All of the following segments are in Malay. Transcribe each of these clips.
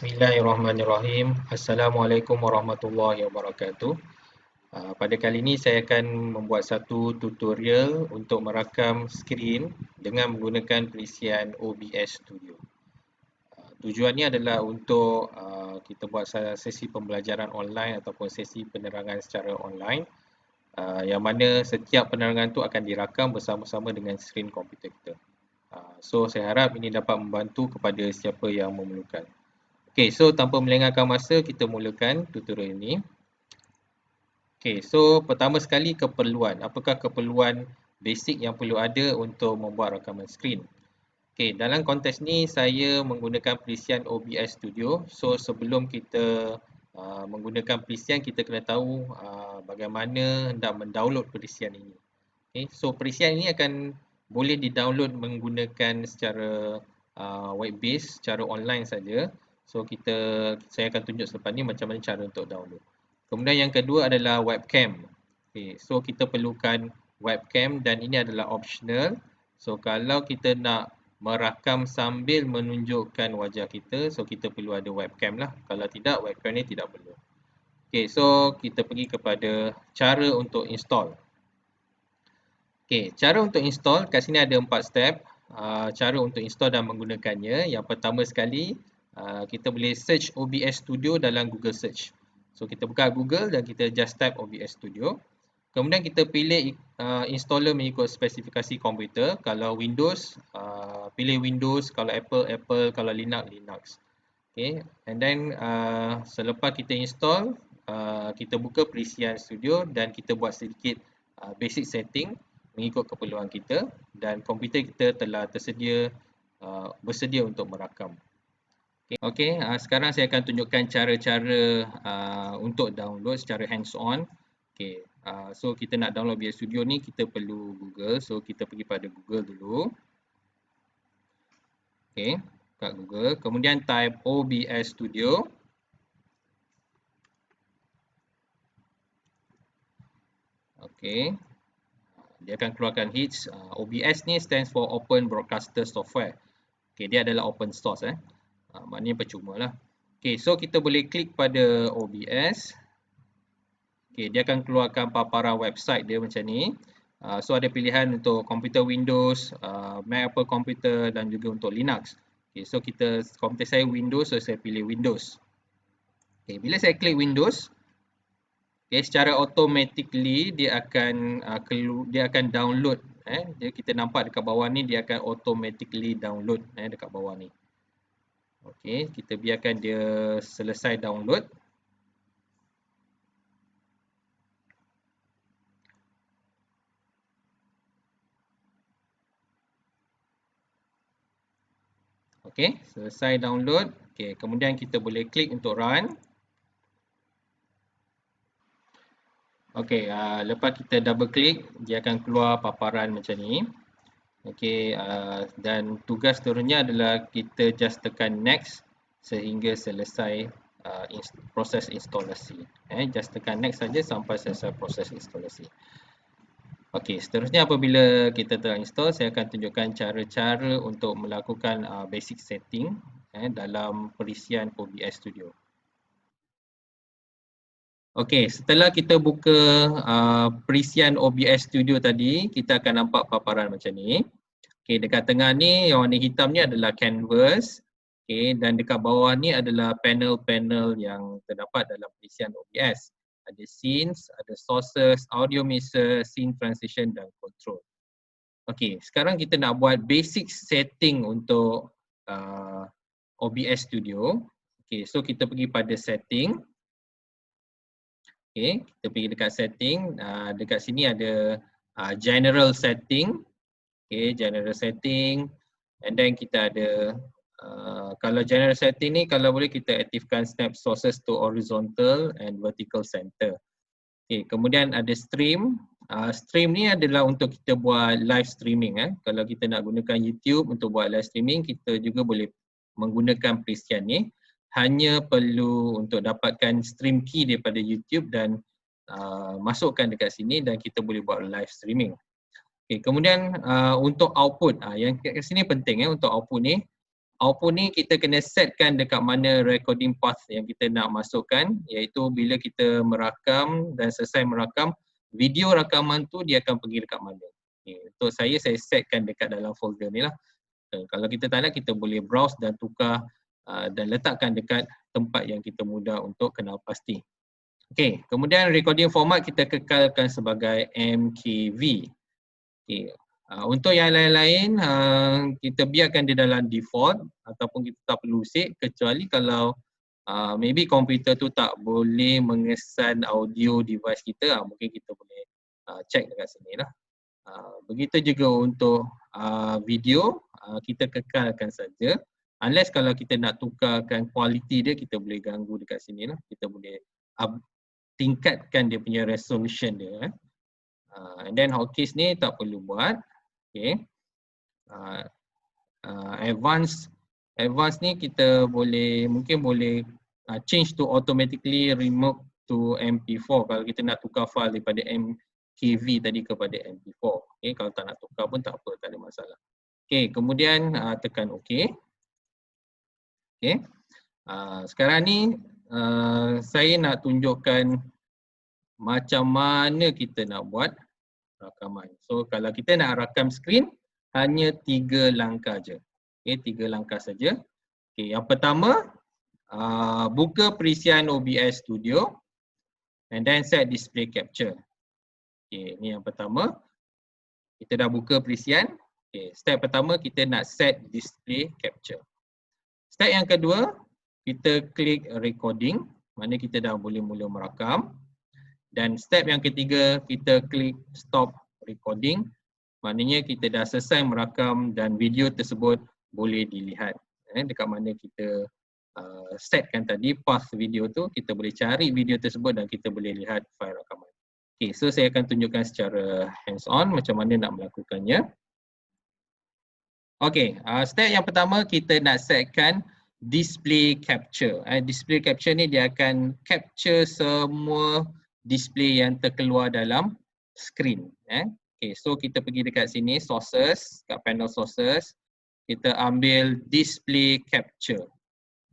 Bismillahirrahmanirrahim. Assalamualaikum warahmatullahi wabarakatuh. Pada kali ini saya akan membuat satu tutorial untuk merakam skrin dengan menggunakan perisian OBS Studio. Tujuannya adalah untuk kita buat sesi pembelajaran online ataupun sesi penerangan secara online, yang mana setiap penerangan itu akan dirakam bersama-sama dengan skrin komputer kita. So saya harap ini dapat membantu kepada siapa yang memerlukan. Okay, so tanpa melengahkan masa, kita mulakan tutorial ini. Okay, so pertama sekali keperluan. Apakah keperluan basic yang perlu ada untuk membuat rakaman skrin? Okay, dalam konteks ni saya menggunakan perisian OBS Studio. So sebelum kita menggunakan perisian, kita kena tahu bagaimana hendak mendownload perisian ini. Okay, so perisian ini akan boleh didownload menggunakan secara web based, secara online saja. So saya akan tunjuk selepas ni macam mana cara untuk download. Kemudian yang kedua adalah webcam. Okay, so kita perlukan webcam dan ini adalah optional. So kalau kita nak merakam sambil menunjukkan wajah kita, so kita perlu ada webcam lah. Kalau tidak, webcam ni tidak perlu. Okay, so kita pergi kepada cara untuk install. Okay, cara untuk install, kat sini ada 4 step. Cara untuk install dan menggunakannya. Yang pertama sekali, kita boleh search OBS Studio dalam Google Search. So kita buka Google dan kita just type OBS Studio. Kemudian kita pilih installer mengikut spesifikasi komputer. Kalau Windows, pilih Windows. Kalau Apple. Kalau Linux. Okay, and then selepas kita install, kita buka perisian studio dan kita buat sedikit basic setting mengikut keperluan kita, dan komputer kita telah bersedia untuk merakam. Okay, sekarang saya akan tunjukkan cara-cara untuk download secara hands-on. Okay, so kita nak download OBS Studio ni, kita perlu Google. So kita pergi pada Google dulu. Okay, kat Google. Kemudian type OBS Studio. Okay, dia akan keluarkan hits. OBS ni stands for Open Broadcaster Software. Okay, dia adalah open source. Maknanya percuma lah. Okay, so kita boleh klik pada OBS. Okay, dia akan keluarkan paparan website dia macam ni. So ada pilihan untuk komputer Windows, Mac Apple komputer dan juga untuk Linux. Okay, so komputer saya Windows, so saya pilih Windows. Okay, bila saya klik Windows, okay, secara automatically dia akan download. Kita nampak dekat bawah ni, dia akan automatically download dekat bawah ni. Okey, kita biarkan dia selesai download. Okey, selesai download. Okey, kemudian kita boleh klik untuk run. Okey, lepas kita double klik, dia akan keluar paparan macam ni. Okey, dan tugas seterusnya adalah kita just tekan next sehingga selesai proses instalasi. Just tekan next saja sampai selesai proses instalasi. Okey, seterusnya apabila kita telah install, saya akan tunjukkan cara-cara untuk melakukan basic setting dalam perisian OBS Studio. Okey, setelah kita buka perisian OBS Studio tadi, kita akan nampak paparan macam ni. Okey, dekat tengah ni yang warna hitam ni adalah canvas. Okey, dan dekat bawah ni adalah panel-panel yang terdapat dalam perisian OBS. Ada scenes, ada sources, audio mixer, scene transition dan control. Okey, sekarang kita nak buat basic setting untuk OBS Studio. Okey, so kita pergi pada setting. Okay, kita pergi dekat setting. Dekat sini ada general setting. Okay, general setting. And then kita ada, kalau general setting ni, kalau boleh kita aktifkan snap sources to horizontal and vertical center. Okay, kemudian ada stream. Stream ni adalah untuk kita buat live streaming. Kalau kita nak gunakan YouTube untuk buat live streaming, kita juga boleh menggunakan perisian ni. Hanya perlu untuk dapatkan stream key daripada YouTube dan masukkan dekat sini dan kita boleh buat live streaming. Okay, kemudian untuk output, yang kat sini penting untuk output ni. output ni kita kena setkan dekat mana recording path yang kita nak masukkan, iaitu bila kita merakam dan selesai merakam, video rakaman tu dia akan pergi dekat mana. Okay. Untuk saya setkan dekat dalam folder ni lah. Kalau kita tak nak, kita boleh browse dan tukar dan letakkan dekat tempat yang kita mudah untuk kenal pasti. Okay, kemudian recording format kita kekalkan sebagai MKV. Okay. Untuk yang lain-lain, kita biarkan dia dalam default ataupun kita tak perlu save, kecuali kalau maybe komputer tu tak boleh mengesan audio device kita, mungkin kita boleh check dekat sini lah. Begitu juga untuk video, kita kekalkan saja. Unless kalau kita nak tukarkan kualiti dia, kita boleh ganggu dekat sini lah. Kita boleh tingkatkan dia punya resolution dia. And then hotkeys ni tak perlu buat. Okay. Advanced ni kita boleh, mungkin boleh change to automatically remove to MP4 kalau kita nak tukar file daripada MKV tadi kepada MP4. Okay, kalau tak nak tukar pun tak apa, tak ada masalah. Okay, kemudian tekan OK. Okay. Sekarang ni saya nak tunjukkan macam mana kita nak buat rakaman. So kalau kita nak rakam skrin, hanya 3 langkah je. Okay, 3 langkah saja. Okay, yang pertama, buka perisian OBS Studio and then set display capture. Okay, ini yang pertama. Kita dah buka perisian. Okay, step pertama kita nak set display capture. Step yang kedua, kita klik recording, mana kita dah boleh mula merakam. Dan step yang ketiga, kita klik stop recording, maknanya kita dah selesai merakam dan video tersebut boleh dilihat. Dekat mana kita setkan tadi path video tu, kita boleh cari video tersebut dan kita boleh lihat file rakaman. Okay, so saya akan tunjukkan secara hands on macam mana nak melakukannya. Okay, step yang pertama kita nak setkan display capture. Display capture ni dia akan capture semua display yang terkeluar dalam skrin. Okay, so kita pergi dekat sini, sources, kat panel sources, kita ambil display capture.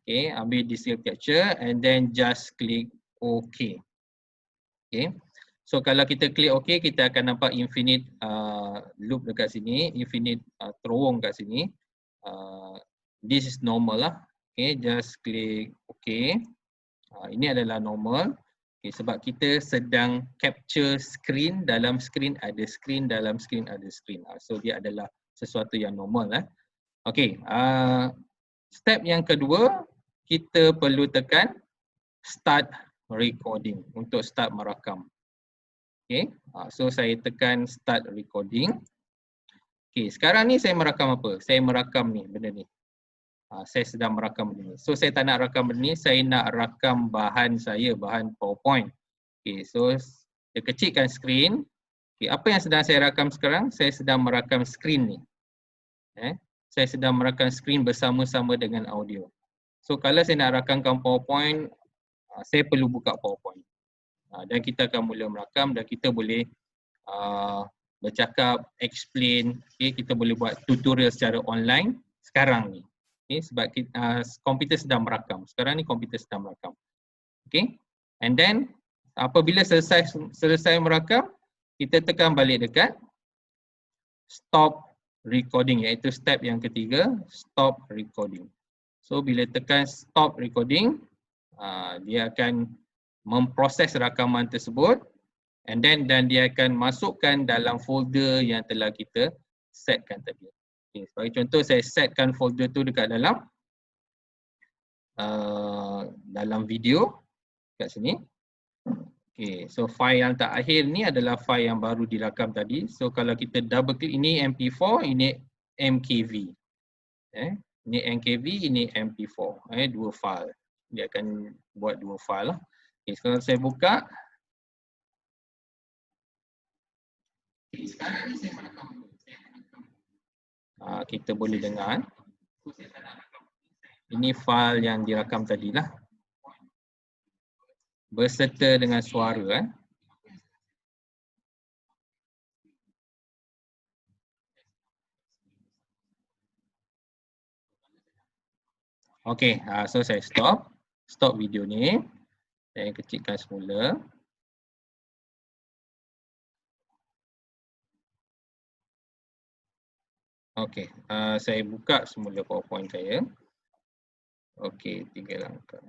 Okay, ambil display capture and then just click OK. Okay, so kalau kita klik OK, kita akan nampak infinite loop dekat sini, infinite terowong kat sini. This is normal lah. Okay, just click OK. Ini adalah normal. Okay, sebab kita sedang capture screen, dalam screen ada screen, dalam screen ada screen. So dia adalah sesuatu yang normal. Okay, step yang kedua, kita perlu tekan start recording untuk start merakam. Okay, so saya tekan start recording. Okay, sekarang ni saya merakam apa? Saya merakam ni, benda ni. Saya sedang merakam benda ni. So saya tak nak rakam benda ni, saya nak rakam bahan saya, bahan PowerPoint. Okay, so saya kecilkan skrin. Okay, apa yang sedang saya rakam sekarang? Saya sedang merakam skrin ni. Saya sedang merakam skrin bersama-sama dengan audio. So kalau saya nak rakamkan PowerPoint, saya perlu buka PowerPoint. Dan kita akan mula merakam dan kita boleh bercakap, explain. Okay, kita boleh buat tutorial secara online sekarang ni. Okay, sebab komputer sedang merakam. Sekarang ni komputer sedang merakam. Okay, and then apabila selesai merakam, kita tekan balik dekat stop recording, iaitu step yang ketiga, stop recording. So bila tekan stop recording, dia akan memproses rakaman tersebut and then dia akan masukkan dalam folder yang telah kita setkan tadi. Okay, sebagai contoh, saya setkan folder tu dekat dalam video kat sini. Okay, so file yang terakhir ni adalah file yang baru dirakam tadi. So kalau kita double click, ini MP4, ini MKV. Ini MKV, ini MP4. Dua file. Dia akan buat dua file lah. Okay, sekarang saya buka. Okay, sekarang ni saya merakam. Kita boleh dengar. Ini file yang dirakam tadi lah. Berserta dengan suara. Okey, so saya stop video ni. Saya kecilkan semula. Okey, saya buka semula PowerPoint saya. Okey, 3 langkah.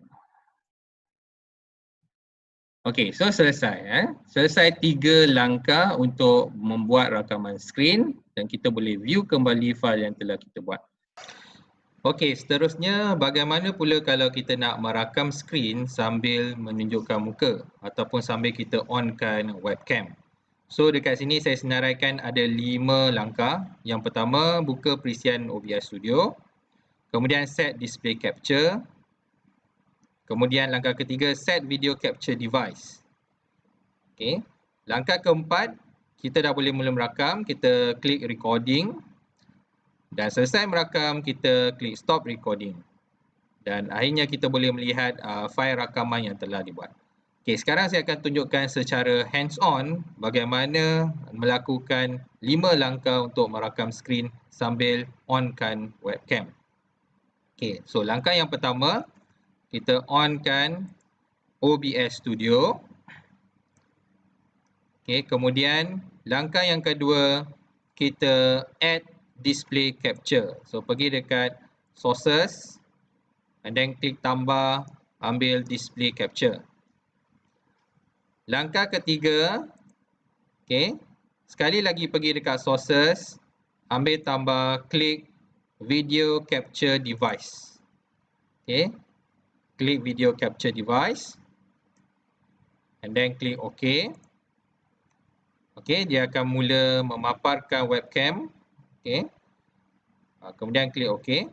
Okey, so selesai. Selesai 3 langkah untuk membuat rakaman skrin dan kita boleh view kembali file yang telah kita buat. Okey, seterusnya bagaimana pula kalau kita nak merakam skrin sambil menunjukkan muka ataupun sambil kita onkan webcam. So dekat sini saya senaraikan ada 5 langkah. Yang pertama, buka perisian OBS Studio. Kemudian set display capture. Kemudian langkah ketiga, set video capture device. Okey. Langkah keempat, kita dah boleh mula merakam, kita klik recording. Dan selesai merakam, kita klik stop recording. Dan akhirnya kita boleh melihat fail rakaman yang telah dibuat. Okey, sekarang saya akan tunjukkan secara hands-on bagaimana melakukan 5 langkah untuk merakam skrin sambil onkan webcam. Okey, so langkah yang pertama, kita onkan OBS Studio. Okey, kemudian langkah yang kedua, kita add display capture. So pergi dekat sources and then klik tambah, ambil display capture. Langkah ketiga, okey, sekali lagi pergi dekat sources, ambil tambah, klik video capture device. Okey, klik video capture device and then klik OK. Okey, dia akan mula memaparkan webcam. Okey, kemudian klik OK.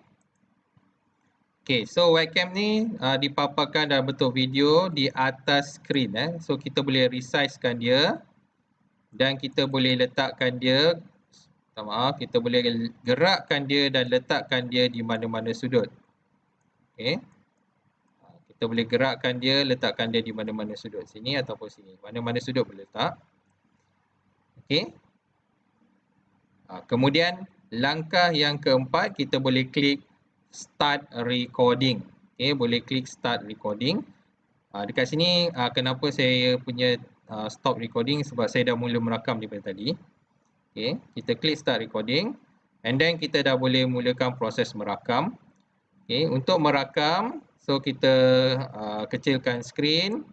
Okey, so webcam ni dipaparkan dalam bentuk video di atas skrin. So kita boleh resizekan dia dan kita boleh letakkan dia, kita boleh gerakkan dia dan letakkan dia di mana-mana sudut. Okey, kita boleh gerakkan dia, letakkan dia di mana-mana sudut, sini ataupun sini, mana-mana sudut boleh letak. Okey, kemudian langkah yang keempat, kita boleh klik start recording. Okey, boleh klik start recording. Dekat sini kenapa saya punya stop recording, sebab saya dah mula merakam daripada tadi. Okey, kita klik start recording and then kita dah boleh mulakan proses merakam. Okey, untuk merakam, so kita kecilkan skrin.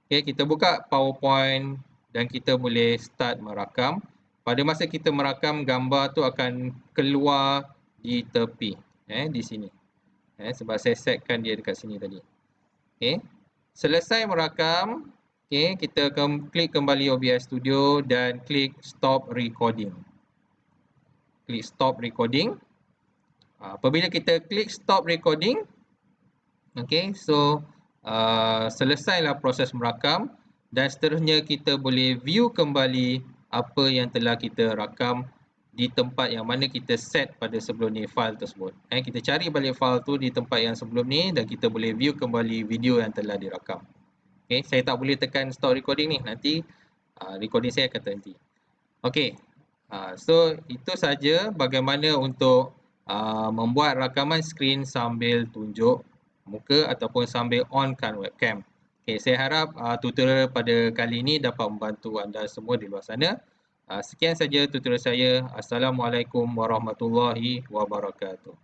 Okey, kita buka PowerPoint dan kita boleh start merakam. Pada masa kita merakam, gambar tu akan keluar di tepi, di sini. Sebab saya setkan dia dekat sini tadi. Okey, selesai merakam, okey, kita klik kembali OBS Studio dan klik stop recording. Klik stop recording. Apabila kita klik stop recording, okey, so selesailah proses merakam dan seterusnya kita boleh view kembali apa yang telah kita rakam di tempat yang mana kita set pada sebelum ni, file tersebut. Kita cari balik file tu di tempat yang sebelum ni dan kita boleh view kembali video yang telah dirakam. Okey, saya tak boleh tekan stop recording ni, nanti recording saya akan terhenti. Okey, so itu saja bagaimana untuk membuat rakaman skrin sambil tunjuk muka ataupun sambil onkan webcam. Okay, saya harap tutorial pada kali ini dapat membantu anda semua di luar sana. Sekian saja tutorial saya. Assalamualaikum warahmatullahi wabarakatuh.